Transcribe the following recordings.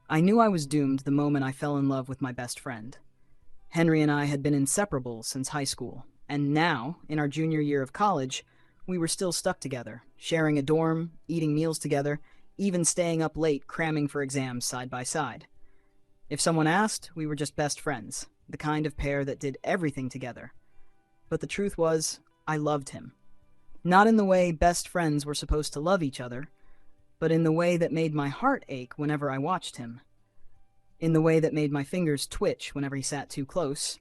I knew I was doomed the moment I fell in love with my best friend. Henry and I had been inseparable since high school, and now, in our junior year of college, we were still stuck together, sharing a dorm, eating meals together, even staying up late cramming for exams side by side. If someone asked, we were just best friends, the kind of pair that did everything together. But the truth was, I loved him. Not in the way best friends were supposed to love each other, but in the way that made my heart ache whenever I watched him. In the way that made my fingers twitch whenever he sat too close,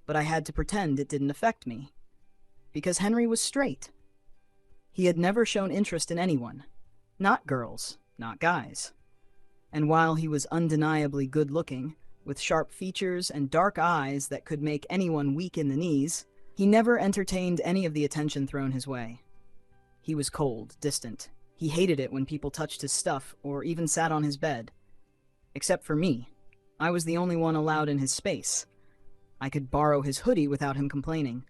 but I had to pretend it didn't affect me. Because Henry was straight. He had never shown interest in anyone. Not girls, not guys. And while he was undeniably good-looking, with sharp features and dark eyes that could make anyone weak in the knees, he never entertained any of the attention thrown his way. He was cold, distant. He hated it when people touched his stuff or even sat on his bed. Except for me. I was the only one allowed in his space. I could borrow his hoodie without him complaining.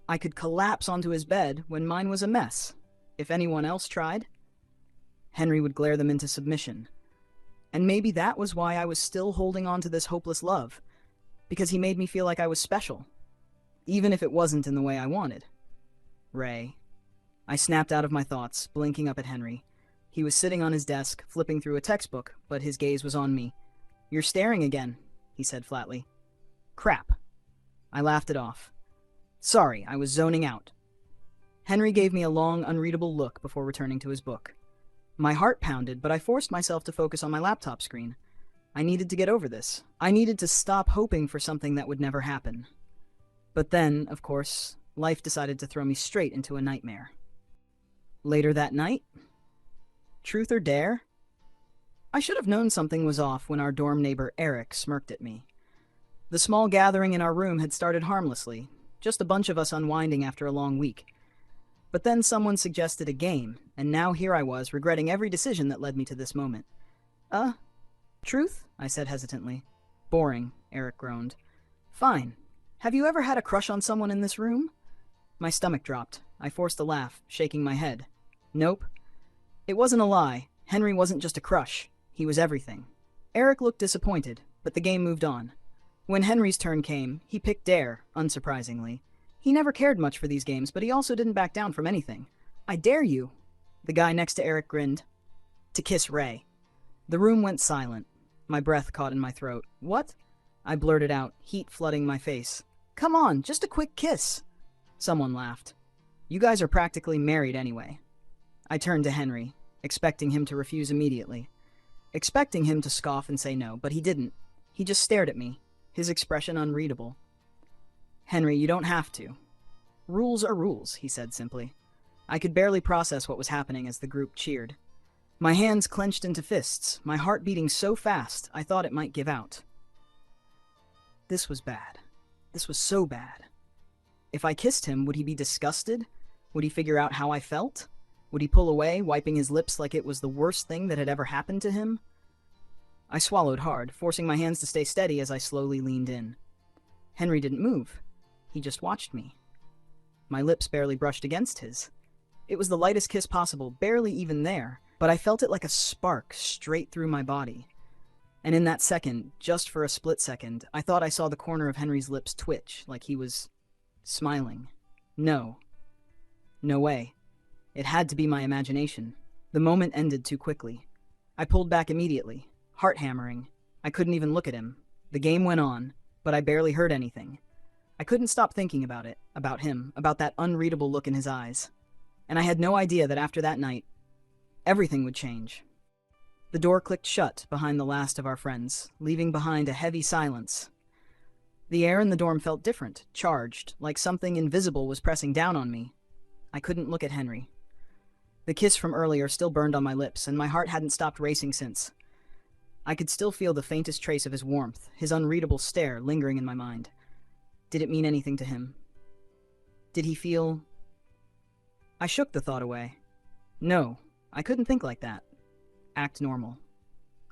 I could collapse onto his bed when mine was a mess. If anyone else tried, Henry would glare them into submission. And maybe that was why I was still holding on to this hopeless love, because he made me feel like I was special, even if it wasn't in the way I wanted. Ray. I snapped out of my thoughts, blinking up at Henry. He was sitting on his desk, flipping through a textbook, but his gaze was on me. "You're staring again," he said flatly. "Crap." I laughed it off. "Sorry, I was zoning out." Henry gave me a long, unreadable look before returning to his book. My heart pounded, but I forced myself to focus on my laptop screen. I needed to get over this. I needed to stop hoping for something that would never happen. But then, of course, life decided to throw me straight into a nightmare. Later that night? Truth or dare? I should have known something was off when our dorm neighbor Eric smirked at me. The small gathering in our room had started harmlessly, just a bunch of us unwinding after a long week. But then someone suggested a game, and now here I was, regretting every decision that led me to this moment. Truth? I said hesitantly. Boring, Eric groaned. Fine. Have you ever had a crush on someone in this room? My stomach dropped. I forced a laugh, shaking my head. Nope. It wasn't a lie. Henry wasn't just a crush. He was everything. Eric looked disappointed, but the game moved on. When Henry's turn came, he picked Dare, unsurprisingly. He never cared much for these games, but he also didn't back down from anything. I dare you. The guy next to Eric grinned. To kiss Ray. The room went silent. My breath caught in my throat. What? I blurted out, heat flooding my face. Come on, just a quick kiss. Someone laughed. You guys are practically married anyway. I turned to Henry, expecting him to refuse immediately. Expecting him to scoff and say no, but he didn't. He just stared at me, his expression unreadable. Henry, you don't have to. Rules are rules, he said simply. I could barely process what was happening as the group cheered. My hands clenched into fists, my heart beating so fast I thought it might give out. This was bad. This was so bad. If I kissed him, would he be disgusted? Would he figure out how I felt? Would he pull away, wiping his lips like it was the worst thing that had ever happened to him? I swallowed hard, forcing my hands to stay steady as I slowly leaned in. Henry didn't move. He just watched me. My lips barely brushed against his. It was the lightest kiss possible, barely even there, but I felt it like a spark straight through my body. And in that second, just for a split second, I thought I saw the corner of Henry's lips twitch, like he was smiling. No. No way. It had to be my imagination. The moment ended too quickly. I pulled back immediately, heart hammering. I couldn't even look at him. The game went on, but I barely heard anything. I couldn't stop thinking about it, about him, about that unreadable look in his eyes. And I had no idea that after that night, everything would change. The door clicked shut behind the last of our friends, leaving behind a heavy silence. The air in the dorm felt different, charged, like something invisible was pressing down on me. I couldn't look at Henry. The kiss from earlier still burned on my lips, and my heart hadn't stopped racing since. I could still feel the faintest trace of his warmth, his unreadable stare lingering in my mind. Did it mean anything to him? Did he feel... I shook the thought away. No, I couldn't think like that. Act normal.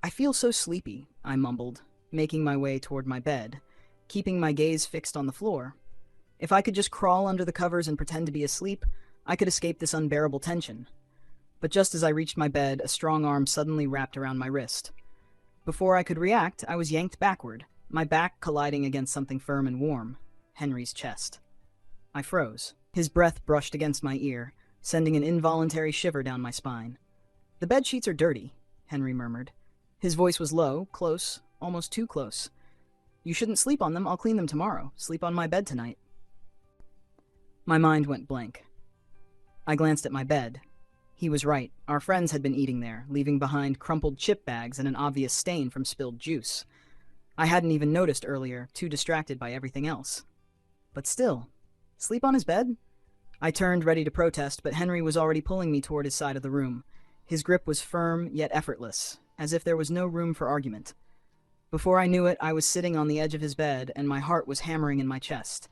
I feel so sleepy, I mumbled, making my way toward my bed, keeping my gaze fixed on the floor. If I could just crawl under the covers and pretend to be asleep, I could escape this unbearable tension. But just as I reached my bed, a strong arm suddenly wrapped around my wrist. Before I could react, I was yanked backward, my back colliding against something firm and warm, Henry's chest. I froze. His breath brushed against my ear, sending an involuntary shiver down my spine. "The bed sheets are dirty," Henry murmured. His voice was low, close, almost too close. "You shouldn't sleep on them. I'll clean them tomorrow. Sleep on my bed tonight." My mind went blank. I glanced at my bed. He was right. Our friends had been eating there, leaving behind crumpled chip bags and an obvious stain from spilled juice. I hadn't even noticed earlier, too distracted by everything else. But still, sleep on his bed? I turned, ready to protest, but Henry was already pulling me toward his side of the room. His grip was firm, yet effortless, as if there was no room for argument. Before I knew it, I was sitting on the edge of his bed, and my heart was hammering in my chest.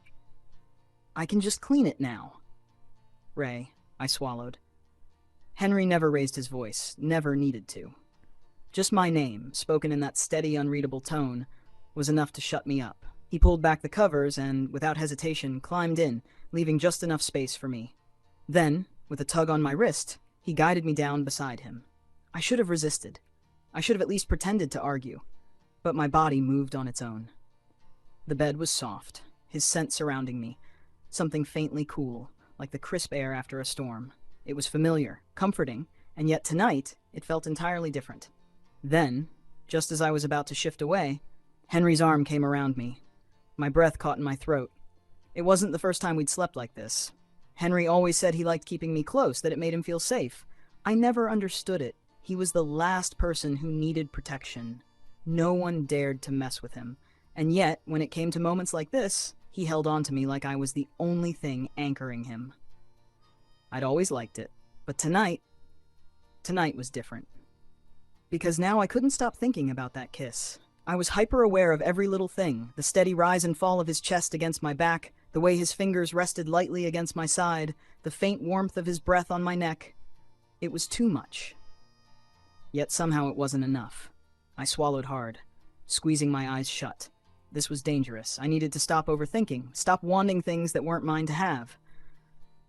"I can just clean it now." "Ray," I swallowed. Henry never raised his voice, never needed to. Just my name, spoken in that steady, unreadable tone, was enough to shut me up. He pulled back the covers and, without hesitation, climbed in, leaving just enough space for me. Then, with a tug on my wrist, he guided me down beside him. I should have resisted. I should have at least pretended to argue. But my body moved on its own. The bed was soft, his scent surrounding me, something faintly cool, like the crisp air after a storm. It was familiar, comforting, and yet tonight it felt entirely different. Then, just as I was about to shift away, Henry's arm came around me. My breath caught in my throat. It wasn't the first time we'd slept like this. Henry always said he liked keeping me close, that it made him feel safe. I never understood it. He was the last person who needed protection. No one dared to mess with him. And yet, when it came to moments like this, he held on to me like I was the only thing anchoring him. I'd always liked it, but tonight was different. Because now I couldn't stop thinking about that kiss. I was hyper-aware of every little thing, the steady rise and fall of his chest against my back, the way his fingers rested lightly against my side, the faint warmth of his breath on my neck. It was too much. Yet somehow it wasn't enough. I swallowed hard, squeezing my eyes shut. This was dangerous. I needed to stop overthinking, stop wanting things that weren't mine to have.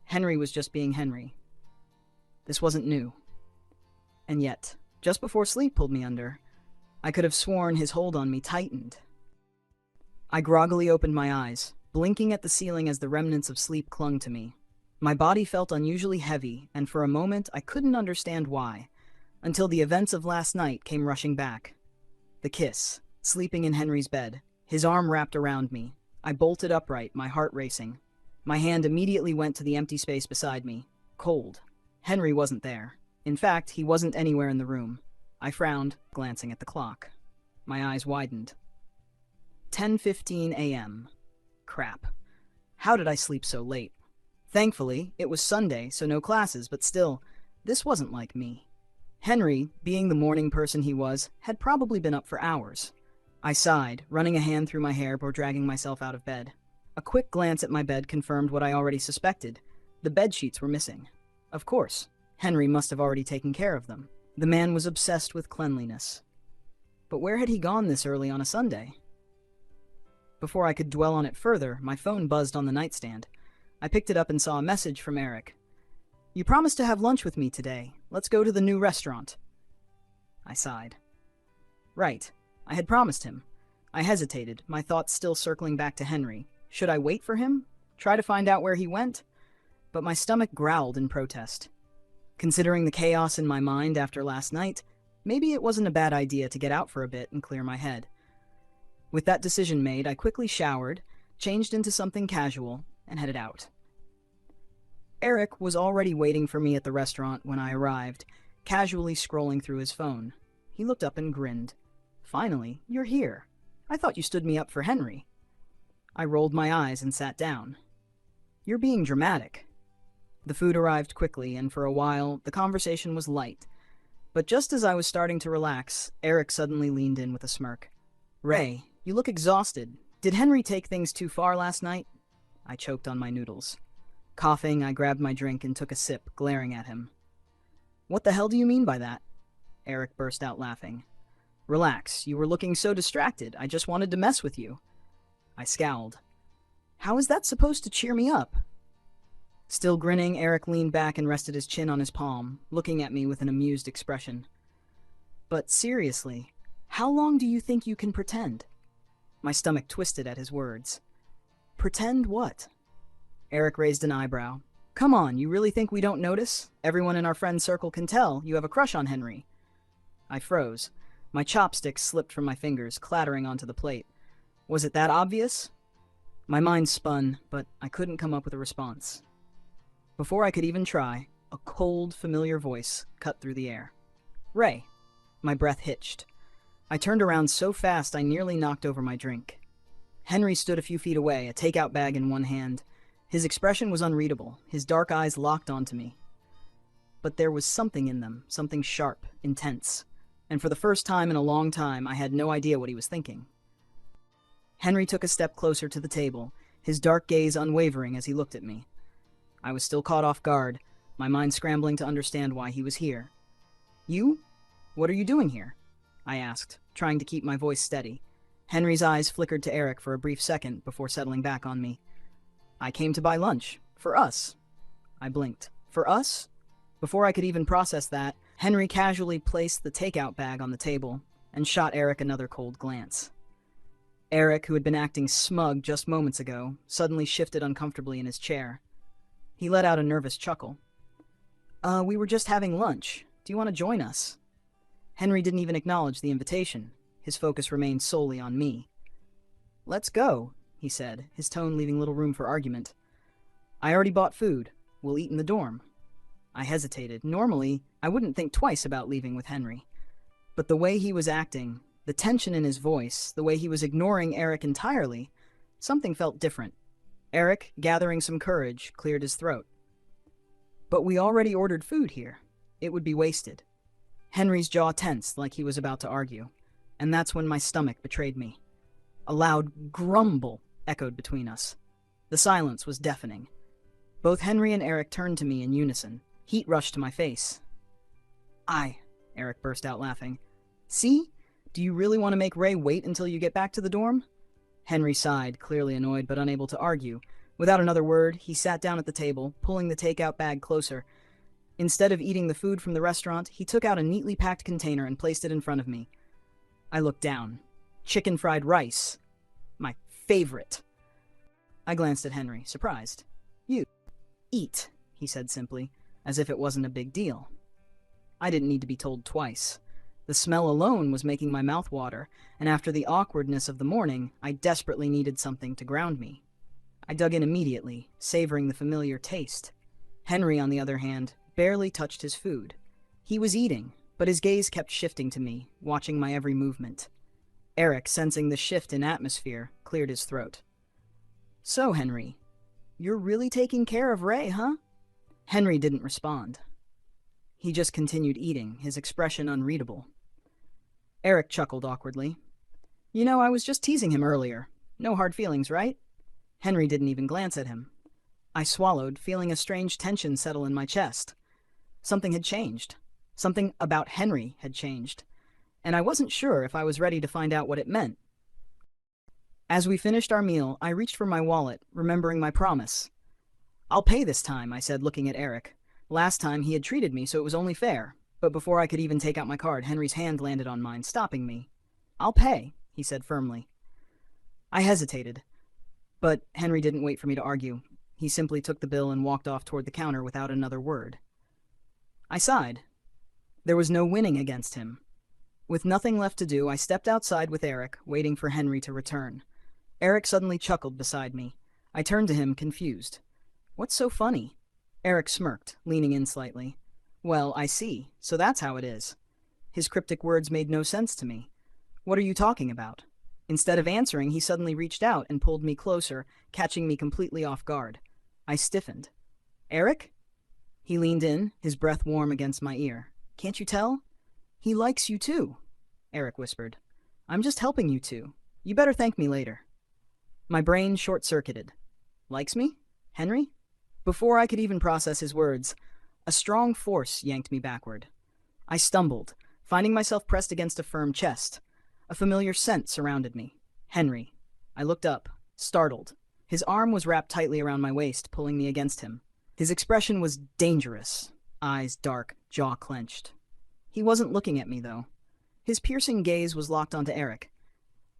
Henry was just being Henry. This wasn't new. And yet, just before sleep pulled me under, I could have sworn his hold on me tightened. I groggily opened my eyes, blinking at the ceiling as the remnants of sleep clung to me. My body felt unusually heavy, and for a moment I couldn't understand why, until the events of last night came rushing back. The kiss, sleeping in Henry's bed, his arm wrapped around me. I bolted upright, my heart racing. My hand immediately went to the empty space beside me, cold. Henry wasn't there. In fact, he wasn't anywhere in the room. I frowned, glancing at the clock. My eyes widened. 10:15 a.m. Crap. How did I sleep so late? Thankfully, it was Sunday, so no classes, but still, this wasn't like me. Henry, being the morning person he was, had probably been up for hours. I sighed, running a hand through my hair before dragging myself out of bed. A quick glance at my bed confirmed what I already suspected. The bed sheets were missing. Of course, Henry must have already taken care of them. The man was obsessed with cleanliness. But where had he gone this early on a Sunday? Before I could dwell on it further, my phone buzzed on the nightstand. I picked it up and saw a message from Eric. "You promised to have lunch with me today. Let's go to the new restaurant." I sighed. Right, I had promised him. I hesitated, my thoughts still circling back to Henry. Should I wait for him? Try to find out where he went? But my stomach growled in protest. Considering the chaos in my mind after last night, maybe it wasn't a bad idea to get out for a bit and clear my head. With that decision made, I quickly showered, changed into something casual, and headed out. Eric was already waiting for me at the restaurant when I arrived, casually scrolling through his phone. He looked up and grinned. "Finally, you're here. I thought you stood me up for Henry." I rolled my eyes and sat down. "You're being dramatic." The food arrived quickly, and for a while, the conversation was light. But just as I was starting to relax, Eric suddenly leaned in with a smirk. "Ray, you look exhausted. Did Henry take things too far last night?" I choked on my noodles. Coughing, I grabbed my drink and took a sip, glaring at him. "What the hell do you mean by that?" Eric burst out laughing. "Relax, you were looking so distracted. I just wanted to mess with you." I scowled. "How is that supposed to cheer me up?" Still grinning, Eric leaned back and rested his chin on his palm, looking at me with an amused expression. "But seriously, How long do you think you can pretend? My stomach twisted at his words. Pretend what? Eric raised an eyebrow. Come on, you really think we don't notice? Everyone in our friend circle can tell you have a crush on Henry. I froze. My chopsticks slipped from my fingers, clattering onto the plate. Was it that obvious? My mind spun, but I couldn't come up with a response. Before I could even try, a cold, familiar voice cut through the air. Ray. My breath hitched. I turned around so fast I nearly knocked over my drink. Henry stood a few feet away, a takeout bag in one hand. His expression was unreadable, his dark eyes locked onto me. But there was something in them, something sharp, intense. And for the first time in a long time, I had no idea what he was thinking. Henry took a step closer to the table, his dark gaze unwavering as he looked at me. I was still caught off guard, my mind scrambling to understand why he was here. You? What are you doing here? I asked, trying to keep my voice steady. Henry's eyes flickered to Eric for a brief second before settling back on me. I came to buy lunch. For us. I blinked. For us? Before I could even process that, Henry casually placed the takeout bag on the table and shot Eric another cold glance. Eric, who had been acting smug just moments ago, suddenly shifted uncomfortably in his chair. He let out a nervous chuckle. We were just having lunch. Do you want to join us? Henry didn't even acknowledge the invitation. His focus remained solely on me. Let's go, he said, his tone leaving little room for argument. I already bought food. We'll eat in the dorm. I hesitated. Normally, I wouldn't think twice about leaving with Henry. But the way he was acting, the tension in his voice, the way he was ignoring Eric entirely, something felt different. Eric, gathering some courage, cleared his throat. But we already ordered food here. It would be wasted. Henry's jaw tensed like he was about to argue, and that's when my stomach betrayed me. A loud grumble echoed between us. The silence was deafening. Both Henry and Eric turned to me in unison. Heat rushed to my face. Eric burst out laughing. See? Do you really want to make Ray wait until you get back to the dorm? Henry sighed, clearly annoyed but unable to argue. Without another word, he sat down at the table, pulling the takeout bag closer. Instead of eating the food from the restaurant, he took out a neatly packed container and placed it in front of me. I looked down. Chicken fried rice. My favorite. I glanced at Henry, surprised. You eat, he said simply, as if it wasn't a big deal. I didn't need to be told twice. The smell alone was making my mouth water, and after the awkwardness of the morning, I desperately needed something to ground me. I dug in immediately, savoring the familiar taste. Henry, on the other hand, barely touched his food. He was eating, but his gaze kept shifting to me, watching my every movement. Eric, sensing the shift in atmosphere, cleared his throat. So, Henry, you're really taking care of Ray, huh? Henry didn't respond. He just continued eating, his expression unreadable. Eric chuckled awkwardly. You know, I was just teasing him earlier. No hard feelings, right? Henry didn't even glance at him. I swallowed, feeling a strange tension settle in my chest. Something had changed. Something about Henry had changed. And I wasn't sure if I was ready to find out what it meant. As we finished our meal, I reached for my wallet, remembering my promise. I'll pay this time, I said, looking at Eric. Last time he had treated me, so it was only fair. But before I could even take out my card, Henry's hand landed on mine, stopping me. I'll pay, he said firmly. I hesitated. But Henry didn't wait for me to argue. He simply took the bill and walked off toward the counter without another word. I sighed. There was no winning against him. With nothing left to do, I stepped outside with Eric, waiting for Henry to return. Eric suddenly chuckled beside me. I turned to him, confused. What's so funny? Eric smirked, leaning in slightly. Well, I see. So that's how it is. His cryptic words made no sense to me. What are you talking about? Instead of answering, he suddenly reached out and pulled me closer, catching me completely off guard. I stiffened. Eric? He leaned in, his breath warm against my ear. Can't you tell? He likes you too, Eric whispered. I'm just helping you two. You better thank me later. My brain short-circuited. Likes me? Henry? Before I could even process his words, a strong force yanked me backward. I stumbled, finding myself pressed against a firm chest. A familiar scent surrounded me. Henry. I looked up, startled. His arm was wrapped tightly around my waist, pulling me against him. His expression was dangerous, eyes dark, jaw clenched. He wasn't looking at me, though. His piercing gaze was locked onto Eric.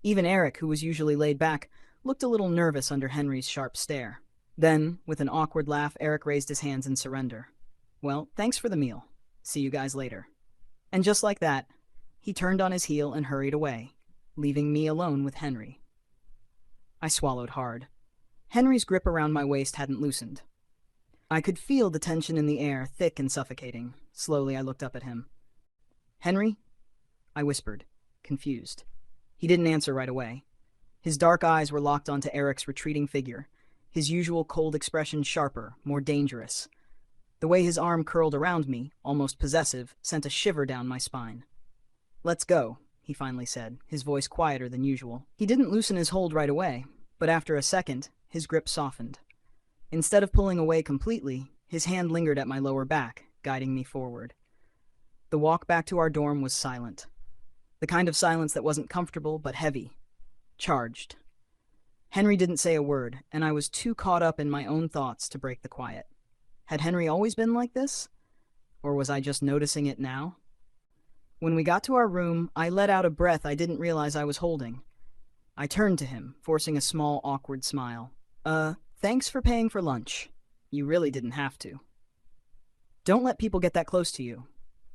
Even Eric, who was usually laid back, looked a little nervous under Henry's sharp stare. Then, with an awkward laugh, Eric raised his hands in surrender. "Well, thanks for the meal. See you guys later." And just like that, he turned on his heel and hurried away, leaving me alone with Henry. I swallowed hard. Henry's grip around my waist hadn't loosened. I could feel the tension in the air, thick and suffocating. Slowly, I looked up at him. "Henry?" I whispered, confused. He didn't answer right away. His dark eyes were locked onto Eric's retreating figure, his usual cold expression sharper, more dangerous. The way his arm curled around me, almost possessive, sent a shiver down my spine. "Let's go," he finally said, his voice quieter than usual. He didn't loosen his hold right away, but after a second, his grip softened. Instead of pulling away completely, his hand lingered at my lower back, guiding me forward. The walk back to our dorm was silent. The kind of silence that wasn't comfortable, but heavy. Charged. Henry didn't say a word, and I was too caught up in my own thoughts to break the quiet. Had Henry always been like this? Or was I just noticing it now? When we got to our room, I let out a breath I didn't realize I was holding. I turned to him, forcing a small, awkward smile. Thanks for paying for lunch. You really didn't have to." "Don't let people get that close to you."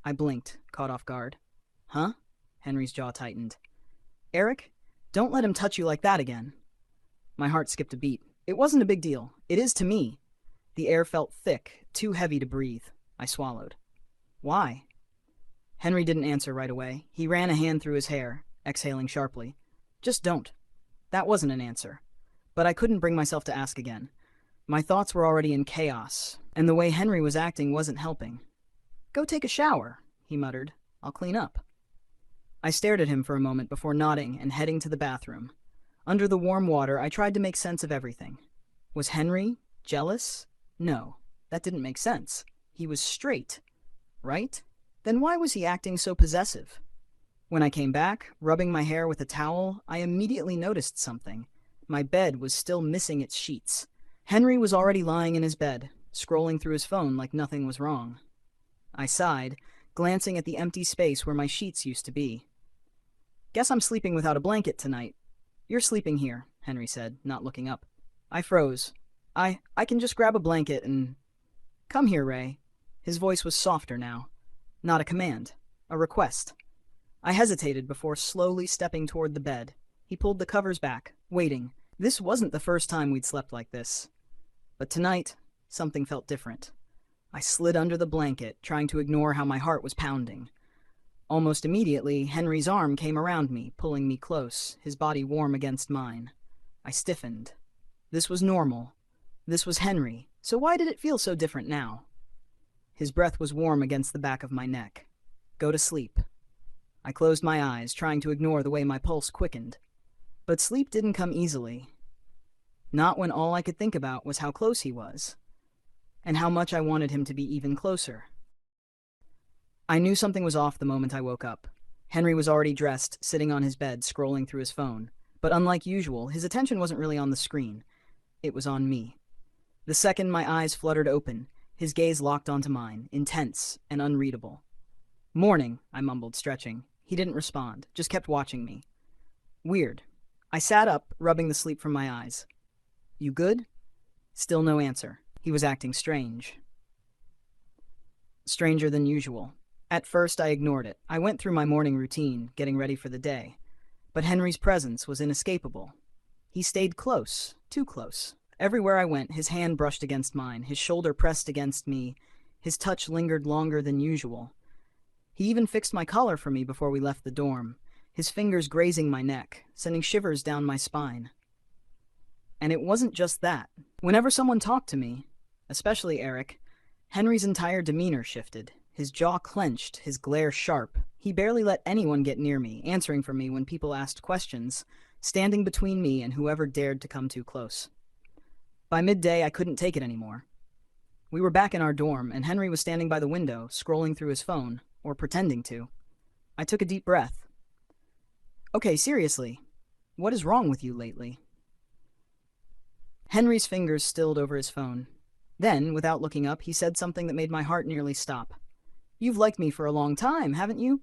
I blinked, caught off guard. "Huh?" Henry's jaw tightened. "Eric, don't let him touch you like that again." My heart skipped a beat. It wasn't a big deal. It is to me. The air felt thick, too heavy to breathe. I swallowed. "Why?" Henry didn't answer right away. He ran a hand through his hair, exhaling sharply. "Just don't." That wasn't an answer. But I couldn't bring myself to ask again. My thoughts were already in chaos, and the way Henry was acting wasn't helping. "Go take a shower," he muttered. "I'll clean up." I stared at him for a moment before nodding and heading to the bathroom. Under the warm water, I tried to make sense of everything. Was Henry jealous? No, that didn't make sense. He was straight, right? Then why was he acting so possessive? When I came back, rubbing my hair with a towel, I immediately noticed something. My bed was still missing its sheets. Henry was already lying in his bed, scrolling through his phone like nothing was wrong. I sighed, glancing at the empty space where my sheets used to be. "Guess I'm sleeping without a blanket tonight." "You're sleeping here," Henry said, not looking up. I froze. I can just grab a blanket and... "Come here, Ray." His voice was softer now. Not a command, a request. I hesitated before slowly stepping toward the bed. He pulled the covers back, waiting. This wasn't the first time we'd slept like this. But tonight, something felt different. I slid under the blanket, trying to ignore how my heart was pounding. Almost immediately, Henry's arm came around me, pulling me close, his body warm against mine. I stiffened. This was normal. This was Henry, so why did it feel so different now? His breath was warm against the back of my neck. "Go to sleep." I closed my eyes, trying to ignore the way my pulse quickened. But sleep didn't come easily. Not when all I could think about was how close he was, and how much I wanted him to be even closer. I knew something was off the moment I woke up. Henry was already dressed, sitting on his bed, scrolling through his phone. But unlike usual, his attention wasn't really on the screen. It was on me. The second my eyes fluttered open, his gaze locked onto mine, intense and unreadable. "Morning," I mumbled, stretching. He didn't respond, just kept watching me. Weird. I sat up, rubbing the sleep from my eyes. "You good?" Still no answer. He was acting strange. Stranger than usual. At first, I ignored it. I went through my morning routine, getting ready for the day. But Henry's presence was inescapable. He stayed close, too close. Everywhere I went, his hand brushed against mine, his shoulder pressed against me, his touch lingered longer than usual. He even fixed my collar for me before we left the dorm, his fingers grazing my neck, sending shivers down my spine. And it wasn't just that. Whenever someone talked to me, especially Eric, Henry's entire demeanor shifted. His jaw clenched, his glare sharp. He barely let anyone get near me, answering for me when people asked questions, standing between me and whoever dared to come too close. By midday, I couldn't take it anymore. We were back in our dorm, and Henry was standing by the window, scrolling through his phone, or pretending to. I took a deep breath. "Okay, seriously, what is wrong with you lately?" Henry's fingers stilled over his phone. Then, without looking up, he said something that made my heart nearly stop. "You've liked me for a long time, haven't you?"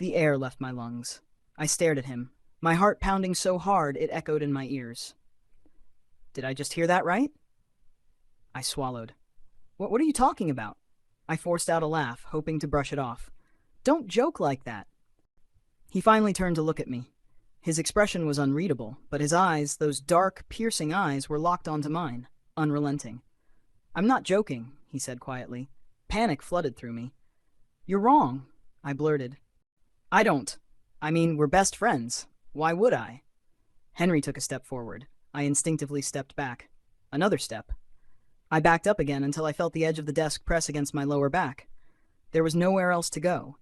The air left my lungs. I stared at him, my heart pounding so hard it echoed in my ears. Did I just hear that right? I swallowed. What are you talking about? I forced out a laugh, hoping to brush it off. Don't joke like that. He finally turned to look at me. His expression was unreadable, but his eyes, those dark, piercing eyes, were locked onto mine, unrelenting. I'm not joking, he said quietly. Panic flooded through me. You're wrong, I blurted. I mean, we're best friends. Why would I? Henry took a step forward. I instinctively stepped back. Another step. I backed up again until I felt the edge of the desk press against my lower back. There was nowhere else to go.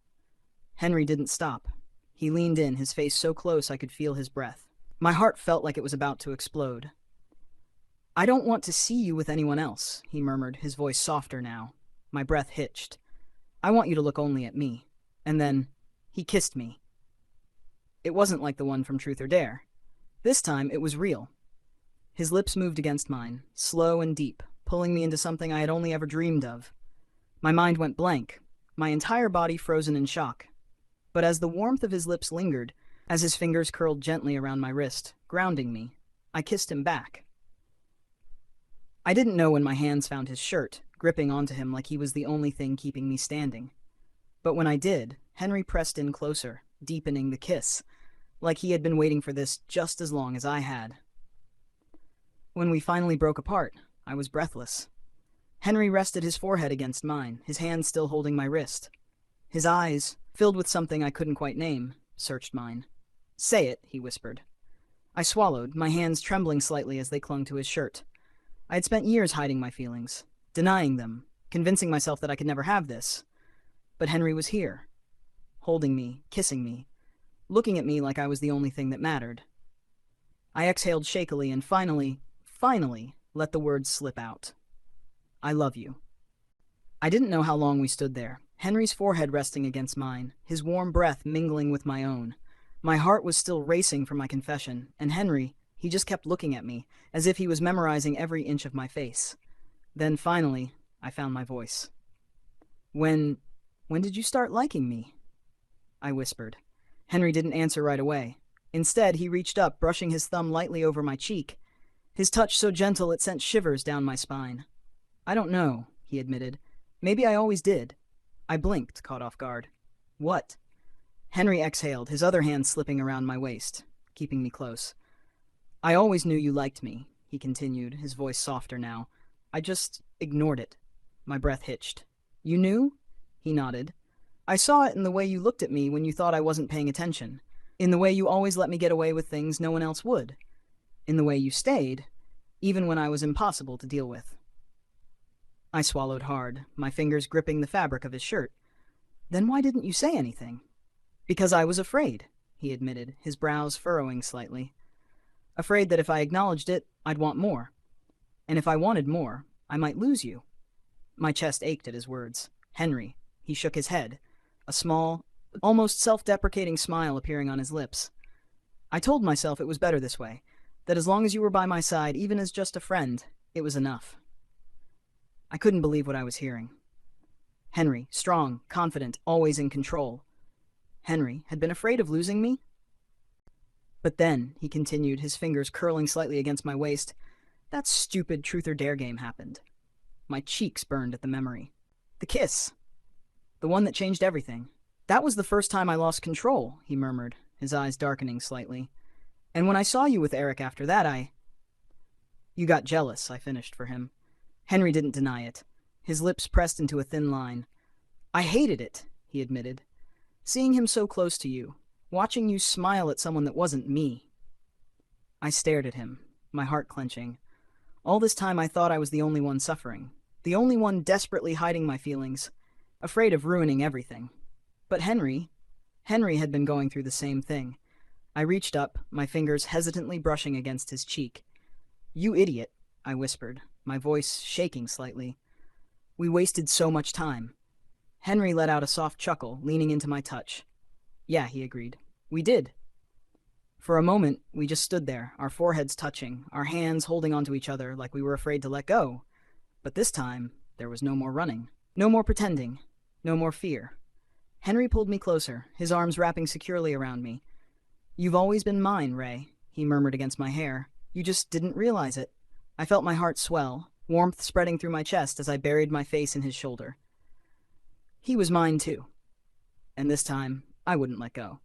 Henry didn't stop. He leaned in, his face so close I could feel his breath. My heart felt like it was about to explode. I don't want to see you with anyone else, he murmured, his voice softer now. My breath hitched. I want you to look only at me. And then, he kissed me. It wasn't like the one from Truth or Dare. This time, it was real. His lips moved against mine, slow and deep, pulling me into something I had only ever dreamed of. My mind went blank, my entire body frozen in shock. But as the warmth of his lips lingered, as his fingers curled gently around my wrist, grounding me, I kissed him back. I didn't know when my hands found his shirt, gripping onto him like he was the only thing keeping me standing. But when I did, Henry pressed in closer, deepening the kiss, like he had been waiting for this just as long as I had. When we finally broke apart, I was breathless. Henry rested his forehead against mine, his hand still holding my wrist. His eyes, filled with something I couldn't quite name, searched mine. Say it, he whispered. I swallowed, my hands trembling slightly as they clung to his shirt. I had spent years hiding my feelings, denying them, convincing myself that I could never have this. But Henry was here, holding me, kissing me, looking at me like I was the only thing that mattered. I exhaled shakily and finally let the words slip out. I love you. I didn't know how long we stood there, Henry's forehead resting against mine, his warm breath mingling with my own. My heart was still racing for my confession, and Henry, he just kept looking at me, as if he was memorizing every inch of my face. Then finally, I found my voice. When did you start liking me? I whispered. Henry didn't answer right away. Instead, he reached up, brushing his thumb lightly over my cheek. His touch so gentle it sent shivers down my spine. I don't know, he admitted. Maybe I always did. I blinked, caught off guard. What? Henry exhaled, his other hand slipping around my waist, keeping me close. I always knew you liked me, he continued, his voice softer now. I just ignored it. My breath hitched. You knew? He nodded. I saw it in the way you looked at me when you thought I wasn't paying attention. In the way you always let me get away with things no one else would. In the way you stayed, even when I was impossible to deal with. I swallowed hard, my fingers gripping the fabric of his shirt. Then why didn't you say anything? Because I was afraid, he admitted, his brows furrowing slightly. Afraid that if I acknowledged it, I'd want more. And if I wanted more, I might lose you. My chest ached at his words. Henry, he shook his head, a small, almost self-deprecating smile appearing on his lips. I told myself it was better this way, that as long as you were by my side, even as just a friend, it was enough. I couldn't believe what I was hearing. Henry, strong, confident, always in control. Henry had been afraid of losing me? But then, he continued, his fingers curling slightly against my waist, that stupid Truth or Dare game happened. My cheeks burned at the memory. The kiss. The one that changed everything. That was the first time I lost control, he murmured, his eyes darkening slightly. And when I saw you with Eric after that, You got jealous, I finished for him. Henry didn't deny it. His lips pressed into a thin line. I hated it, he admitted. Seeing him so close to you, watching you smile at someone that wasn't me. I stared at him, my heart clenching. All this time I thought I was the only one suffering, the only one desperately hiding my feelings, afraid of ruining everything. But Henry had been going through the same thing. I reached up, my fingers hesitantly brushing against his cheek. You idiot, I whispered, my voice shaking slightly. We wasted so much time. Henry let out a soft chuckle, leaning into my touch. Yeah, he agreed. We did. For a moment, we just stood there, our foreheads touching, our hands holding onto each other like we were afraid to let go. But this time, there was no more running, no more pretending, no more fear. Henry pulled me closer, his arms wrapping securely around me. "You've always been mine, Ray," he murmured against my hair. "You just didn't realize it." I felt my heart swell, warmth spreading through my chest as I buried my face in his shoulder. He was mine too. And this time, I wouldn't let go.